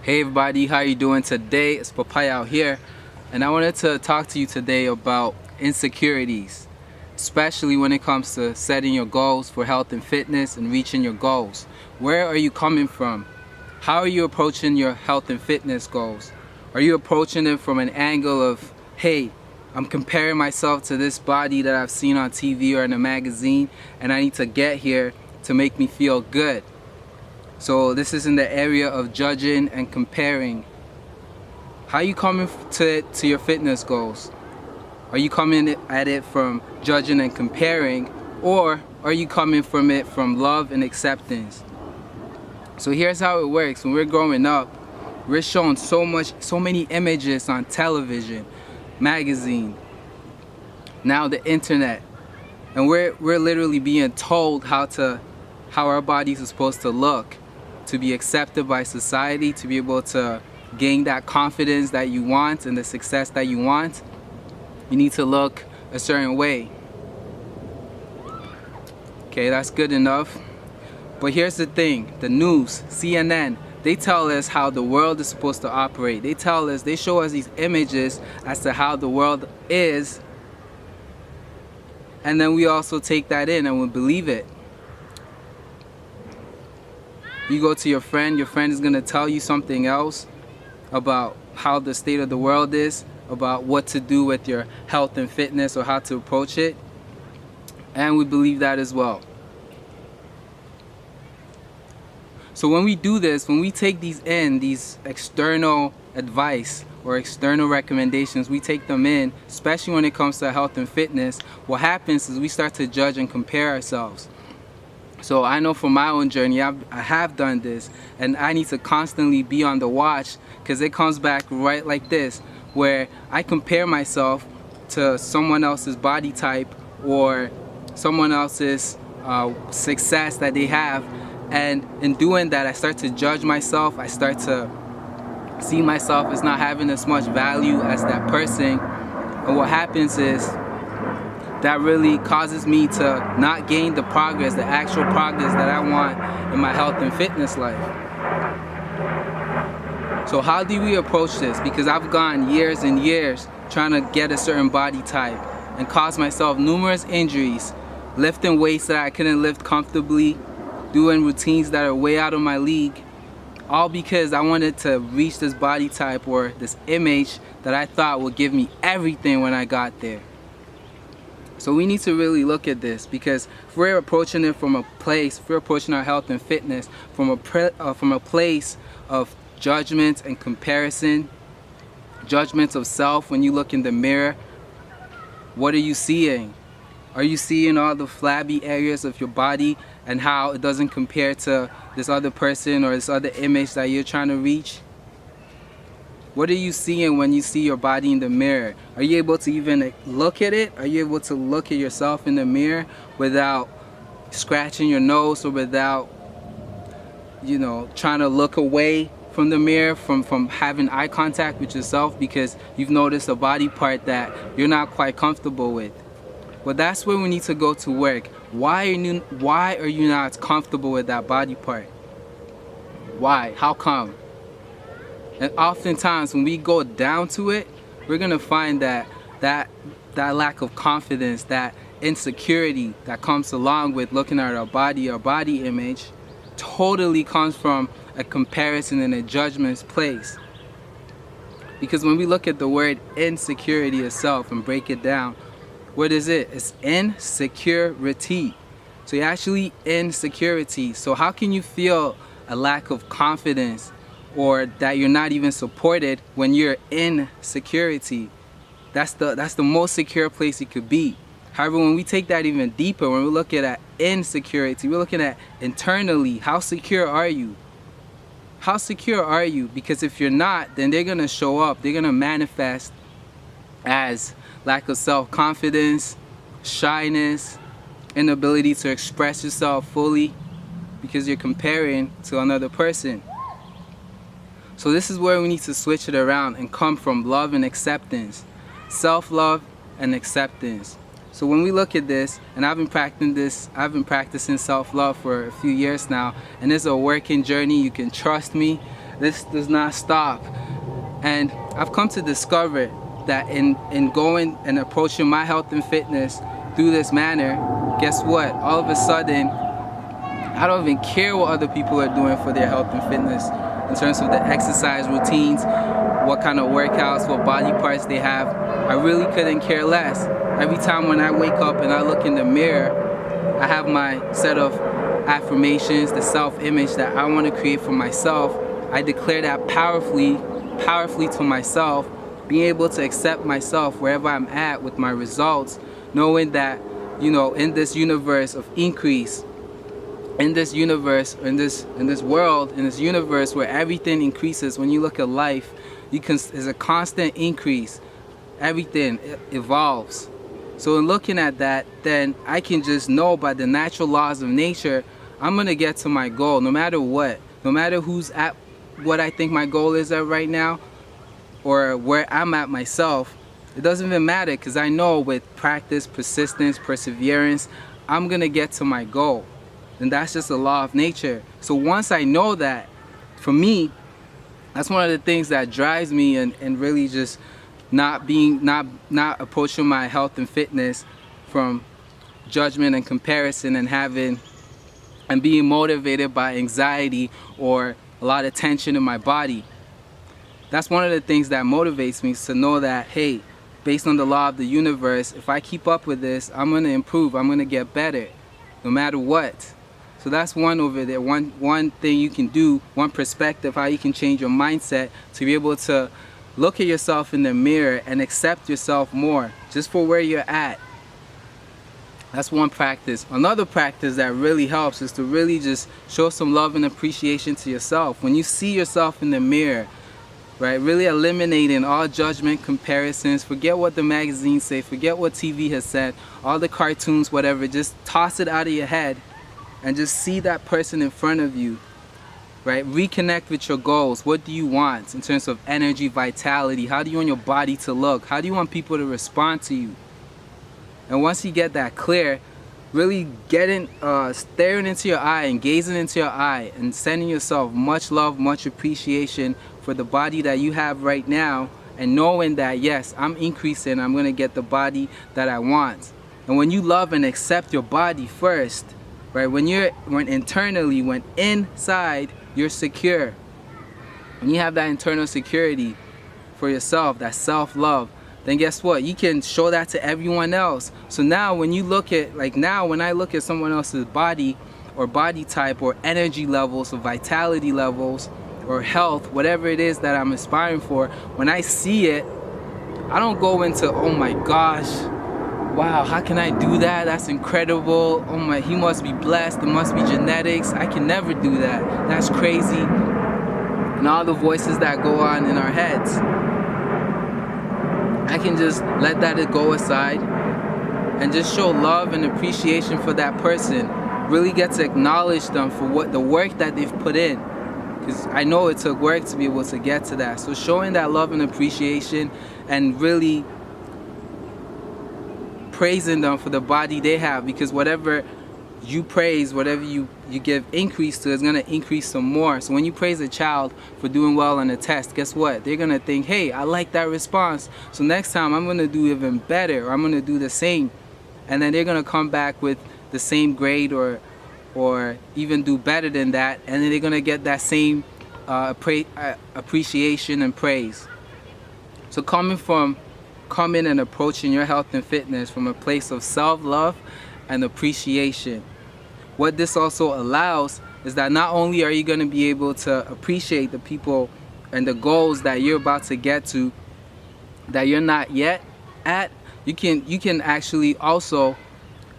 Hey everybody, how you doing today? It's PapaYaw here, and I wanted to talk to you today about insecurities, especially when it comes to setting your goals for health and fitness and reaching your goals. Where are you coming from? How are you approaching your health and fitness goals? Are you approaching it from an angle of, hey, I'm comparing myself to this body that I've seen on TV or in a magazine, and I need to get here to make me feel good? So this is in the area of judging and comparing. How are you coming to your fitness goals? Are you coming at it from judging and comparing, or are you coming from it from love and acceptance? So here's how it works. When we're growing up, we're shown so many images on television, magazine, now the internet, and we're literally being told how our bodies are supposed to look, to be accepted by society, to be able to gain that confidence that you want and the success that you want. You need to look a certain way. Okay, that's good enough. But here's the thing, the news, CNN, they tell us how the world is supposed to operate. They show us these images as to how the world is, and then we also take that in and we believe it. You go to your friend is gonna tell you something else about how the state of the world is, about what to do with your health and fitness or how to approach it, and we believe that as well. So when we do this, when we take these external advice or external recommendations, we take them in, especially when it comes to health and fitness, what happens is we start to judge and compare ourselves. So I know from my own journey, I have done this, and I need to constantly be on the watch, because it comes back right like this, where I compare myself to someone else's body type or someone else's success that they have, and in doing that I start to judge myself. I start to see myself as not having as much value as that person, and what happens is that really causes me to not gain the progress, the actual progress that I want in my health and fitness life. So how do we approach this? Because I've gone years and years trying to get a certain body type and caused myself numerous injuries, lifting weights that I couldn't lift comfortably, doing routines that are way out of my league, all because I wanted to reach this body type or this image that I thought would give me everything when I got there. So we need to really look at this, because if we're approaching it from a place, if we're approaching our health and fitness from a place of judgment and comparison, judgments of self. When you look in the mirror, what are you seeing? Are you seeing all the flabby areas of your body and how it doesn't compare to this other person or this other image that you're trying to reach? What are you seeing when you see your body in the mirror? Are you able to even look at it? Are you able to look at yourself in the mirror without scratching your nose, or without, trying to look away from the mirror, from having eye contact with yourself because you've noticed a body part that you're not quite comfortable with? Well, that's where we need to go to work. Why are you not comfortable with that body part? Why? How come? And oftentimes when we go down to it, we're gonna find that lack of confidence, that insecurity that comes along with looking at our body image, totally comes from a comparison and a judgment place. Because when we look at the word insecurity itself and break it down, what is it? It's insecurity. So you're actually insecurity. So how can you feel a lack of confidence, or that you're not even supported, when you're in security? That's the most secure place you could be. However, when we take that even deeper, when we look at insecurity, we're looking at internally. How secure are you? How secure are you? Because if you're not, then they're gonna show up. They're gonna manifest as lack of self-confidence, shyness, inability to express yourself fully, because you're comparing to another person. So this is where we need to switch it around and come from love and acceptance. Self-love and acceptance. So when we look at this, and I've been practicing self-love for a few years now, and it's a working journey. You can trust me. This does not stop. And I've come to discover that in going and approaching my health and fitness through this manner, guess what? All of a sudden, I don't even care what other people are doing for their health and fitness in terms of the exercise routines, what kind of workouts, what body parts they have. I really couldn't care less. Every time when I wake up and I look in the mirror, I have my set of affirmations, the self-image that I want to create for myself. I declare that powerfully to myself, being able to accept myself wherever I'm at with my results, knowing that, you know, in this universe of increase, in this universe, in this world, in this universe where everything increases, when you look at life, there's a constant increase. Everything evolves. So in looking at that, then I can just know by the natural laws of nature, I'm gonna get to my goal no matter what. No matter who's at what I think my goal is at right now, or where I'm at myself, it doesn't even matter, because I know with practice, persistence, perseverance, I'm gonna get to my goal. And that's just a law of nature. So once I know that, for me, that's one of the things that drives me and really just not approaching my health and fitness from judgment and comparison and being motivated by anxiety or a lot of tension in my body. That's one of the things that motivates me, to know that, hey, based on the law of the universe, if I keep up with this, I'm gonna improve, I'm gonna get better, no matter what. So that's one over there, one thing you can do, one perspective, how you can change your mindset to be able to look at yourself in the mirror and accept yourself more, just for where you're at. That's one practice. Another practice that really helps is to really just show some love and appreciation to yourself. When you see yourself in the mirror, right, really eliminating all judgment, comparisons, forget what the magazines say, forget what TV has said, all the cartoons, whatever, just toss it out of your head and just see that person in front of you, right? Reconnect with your goals. What do you want in terms of energy, vitality? How do you want your body to look? How do you want people to respond to you? And once you get that clear, really staring into your eye and gazing into your eye and sending yourself much love, much appreciation for the body that you have right now, and knowing that, yes, I'm increasing, I'm gonna get the body that I want. And when you love and accept your body first, right, when inside you're secure, when you have that internal security for yourself, that self-love, then guess what? You can show that to everyone else. So now when you look at, when I look at someone else's body or body type or energy levels or vitality levels or health, whatever it is that I'm aspiring for, when I see it, I don't go into, oh my gosh, wow, how can I do that? That's incredible. Oh my, he must be blessed. It must be genetics. I can never do that. That's crazy. And all the voices that go on in our heads, I can just let that go aside and just show love and appreciation for that person. Really get to acknowledge them for what the work that they've put in, because I know it took work to be able to get to that. So showing that love and appreciation and really praising them for the body they have, because whatever you praise, whatever you give increase to, is going to increase some more. So when you praise a child for doing well on a test, guess what? They're going to think, hey, I like that response, so next time I'm going to do even better, or I'm going to do the same. And then they're going to come back with the same grade or even do better than that, and then they're going to get that same appreciation and praise. So coming and approaching your health and fitness from a place of self-love and appreciation. What this also allows is that not only are you going to be able to appreciate the people and the goals that you're about to get to that you're not yet at, you can actually also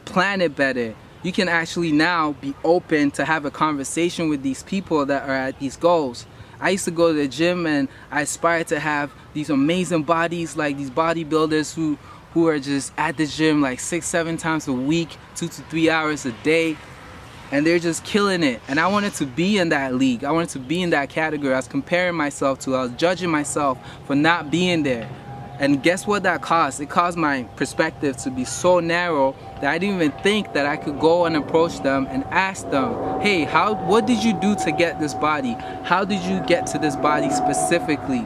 plan it better. You can actually now be open to have a conversation with these people that are at these goals. I used to go to the gym and I aspired to have these amazing bodies, like these bodybuilders who are just at the gym like 6-7 times a week, 2 to 3 hours a day, and they're just killing it. And I wanted to be in that league. I wanted to be in that category. I was comparing myself to, I was judging myself for not being there. And guess what that caused? It caused my perspective to be so narrow that I didn't even think that I could go and approach them and ask them, hey, what did you do to get this body? How did you get to this body specifically?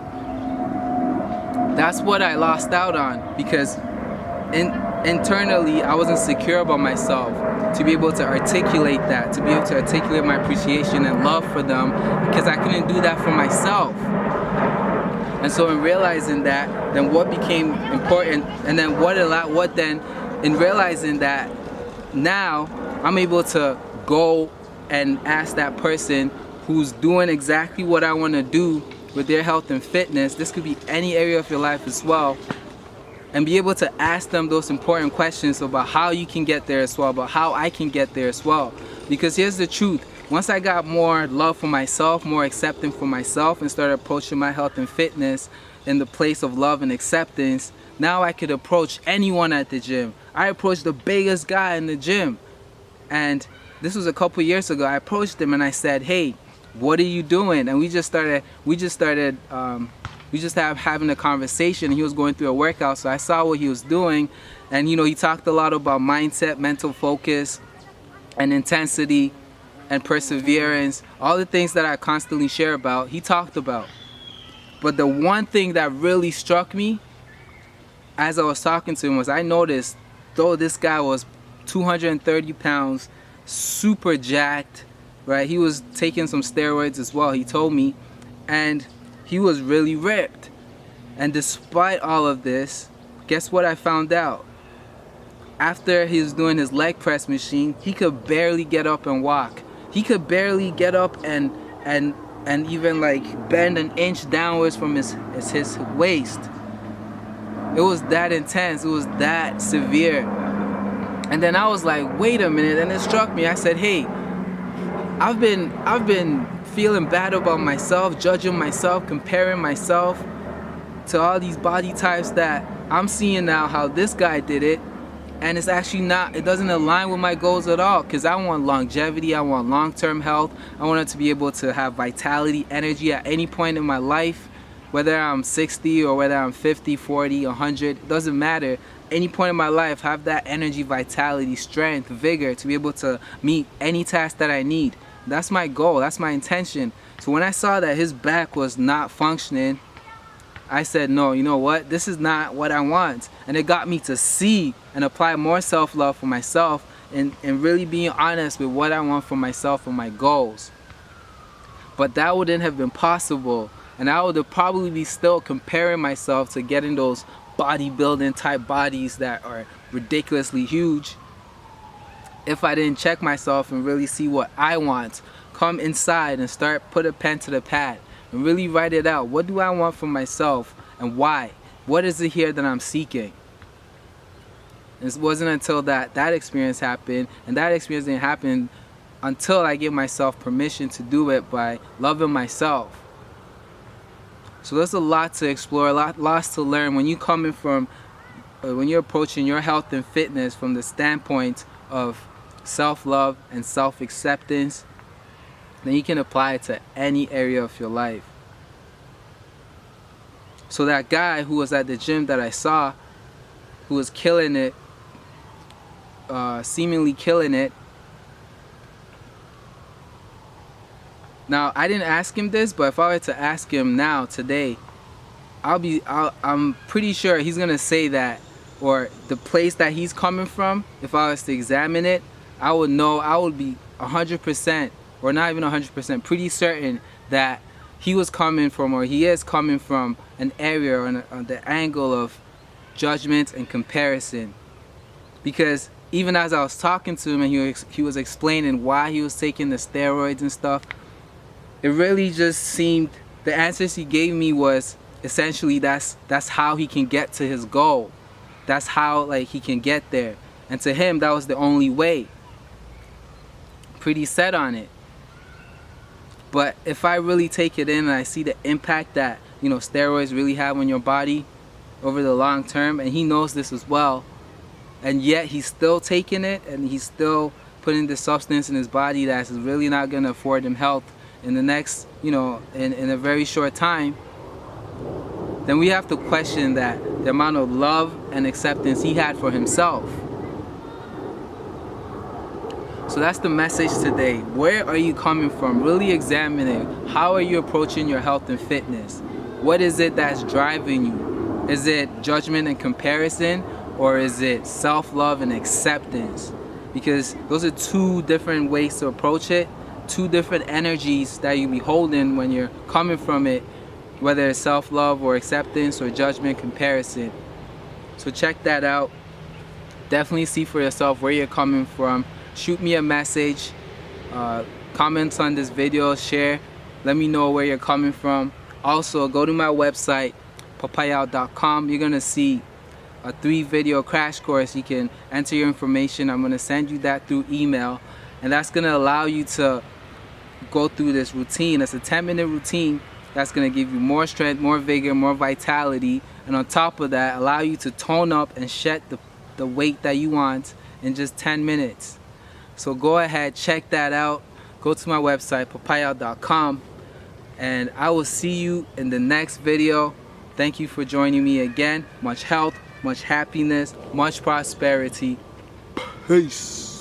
That's what I lost out on, because internally I wasn't secure about myself to be able to articulate that, to be able to articulate my appreciation and love for them, because I couldn't do that for myself. And so in realizing that, then what became important, and then in realizing that now I'm able to go and ask that person who's doing exactly what I want to do with their health and fitness, this could be any area of your life as well, and be able to ask them those important questions about how you can get there as well, about how I can get there as well. Because here's the truth, once I got more love for myself, more acceptance for myself, and started approaching my health and fitness in the place of love and acceptance, now I could approach anyone at the gym. I approached the biggest guy in the gym, and this was a couple years ago. I approached him and I said, hey, what are you doing? And we just started having a conversation. He was going through a workout, so I saw what he was doing, and he talked a lot about mindset, mental focus, and intensity, and perseverance, all the things that I constantly share about, he talked about. But the one thing that really struck me as I was talking to him was, I noticed, though this guy was 230 pounds, super jacked, right? He was taking some steroids as well, he told me, and he was really ripped. And despite all of this, guess what I found out? After he was doing his leg press machine, he could barely get up and walk. He could barely get up and even like bend an inch downwards from his waist. It was that intense, it was that severe. And then I was like, wait a minute, and it struck me. I said, hey, I've been feeling bad about myself, judging myself, comparing myself to all these body types that I'm seeing now how this guy did it, and it's actually not, it doesn't align with my goals at all, because I want longevity, I want long-term health, I want to be able to have vitality, energy at any point in my life, whether I'm 60 or whether I'm 50, 40, 100, it doesn't matter. Any point in my life, have that energy, vitality, strength, vigor to be able to meet any task that I need. That's my goal, that's my intention. So when I saw that his back was not functioning, I said, no, you know what, this is not what I want. And it got me to see and apply more self-love for myself, and really being honest with what I want for myself and my goals. But that wouldn't have been possible, and I would have probably be still comparing myself to getting those bodybuilding type bodies that are ridiculously huge, if I didn't check myself and really see what I want, come inside and put a pen to the pad and really write it out. What do I want for myself, and why? What is it here that I'm seeking? It wasn't until that experience happened, and that experience didn't happen until I give myself permission to do it by loving myself. So there's a lot to explore, lots to learn when when you're approaching your health and fitness from the standpoint of self-love and self-acceptance. Then you can apply it to any area of your life. So that guy who was at the gym that I saw, who was killing it, seemingly killing it. Now, I didn't ask him this, but if I were to ask him now, today, I'm pretty sure he's gonna say that, or the place that he's coming from, if I was to examine it, I would know, I would be 100%, or not even 100%, pretty certain that he was coming from, or he is coming from, an area or on the angle of judgment and comparison. Because even as I was talking to him and he was explaining why he was taking the steroids and stuff, it really just seemed, the answers he gave me was essentially that's how he can get to his goal. That's how he can get there. And to him, that was the only way. Pretty set on it. But if I really take it in and I see the impact that steroids really have on your body over the long term, and he knows this as well, and yet he's still taking it, and he's still putting the substance in his body that's really not going to afford him health in the next, in a very short time, then we have to question that the amount of love and acceptance he had for himself. So that's the message today. Where are you coming from? Really examining how are you approaching your health and fitness. What is it that's driving you? Is it judgment and comparison, or is it self-love and acceptance? Because those are two different ways to approach it, two different energies that you be holding when you're coming from it, whether it's self-love or acceptance or judgment, comparison. So check that out. Definitely see for yourself where you're coming from. Shoot me a message, comment on this video, share, let me know where you're coming from. Also, go to my website, PapaYaw.com. You're gonna see a 3-video crash course. You can enter your information. I'm gonna send you that through email, and that's gonna allow you to go through this routine. It's a 10-minute routine that's gonna give you more strength, more vigor, more vitality, and on top of that, allow you to tone up and shed the weight that you want in just 10 minutes. So go ahead, check that out. Go to my website, PapaYaw.com, and I will see you in the next video. Thank you for joining me again. Much health, much happiness, much prosperity. Peace.